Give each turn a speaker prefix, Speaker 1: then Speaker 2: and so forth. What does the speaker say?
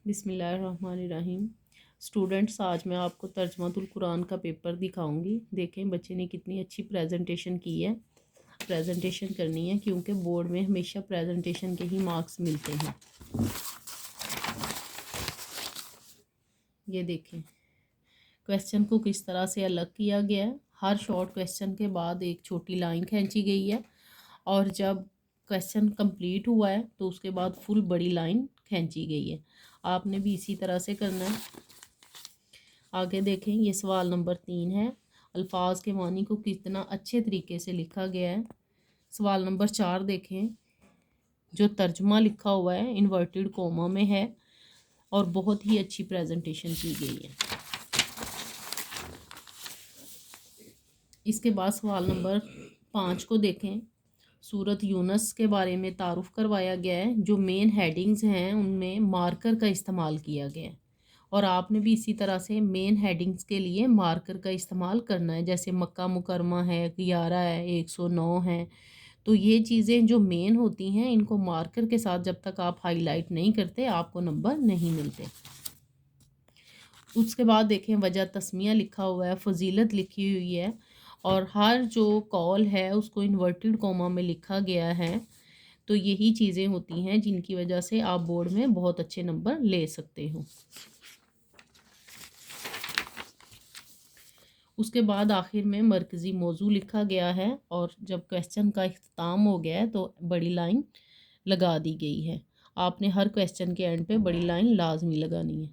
Speaker 1: بسم اللہ الرحمن الرحیم۔ اسٹوڈنٹس، آج میں آپ کو ترجمۃ القرآن کا پیپر دکھاؤں گی۔ دیکھیں بچے نے کتنی اچھی پریزنٹیشن کی ہے۔ پریزنٹیشن کرنی ہے کیونکہ بورڈ میں ہمیشہ پریزنٹیشن کے ہی مارکس ملتے ہیں۔ یہ دیکھیں کویسچن کو کس طرح سے الگ کیا گیا ہے۔ ہر شارٹ کویسچن کے بعد ایک چھوٹی لائن کھینچی گئی ہے، اور جب کویسچن کمپلیٹ ہوا ہے تو اس کے بعد فل بڑی لائن کھینچی گئی ہے۔ آپ نے بھی اسی طرح سے کرنا ہے۔ آگے دیکھیں، یہ سوال نمبر 3 ہے۔ الفاظ کے معنی کو کتنا اچھے طریقے سے لکھا گیا ہے۔ سوال نمبر 4 دیکھیں، جو ترجمہ لکھا ہوا ہے انورٹڈ کوما میں ہے، اور بہت ہی اچھی پریزنٹیشن کی گئی ہے۔ اس کے بعد سوال نمبر 5 کو دیکھیں۔ سورۃ یونس کے بارے میں تعارف کروایا گیا ہے۔ جو مین ہیڈنگز ہیں ان میں مارکر کا استعمال کیا گیا ہے، اور آپ نے بھی اسی طرح سے مین ہیڈنگز کے لیے مارکر کا استعمال کرنا ہے۔ جیسے مکہ مکرمہ ہے، 11 ہے، 109 ہے، تو یہ چیزیں جو مین ہوتی ہیں ان کو مارکر کے ساتھ جب تک آپ ہائی لائٹ نہیں کرتے آپ کو نمبر نہیں ملتے۔ اس کے بعد دیکھیں، وجہ تسمیہ لکھا ہوا ہے، فضیلت لکھی ہوئی ہے، اور ہر جو کال ہے اس کو انورٹڈ کوما میں لکھا گیا ہے۔ تو یہی چیزیں ہوتی ہیں جن کی وجہ سے آپ بورڈ میں بہت اچھے نمبر لے سکتے ہو۔ اس کے بعد آخر میں مرکزی موضوع لکھا گیا ہے، اور جب کویسچن کا اختتام ہو گیا ہے تو بڑی لائن لگا دی گئی ہے۔ آپ نے ہر کویسچن کے اینڈ پہ بڑی لائن لازمی لگانی ہے۔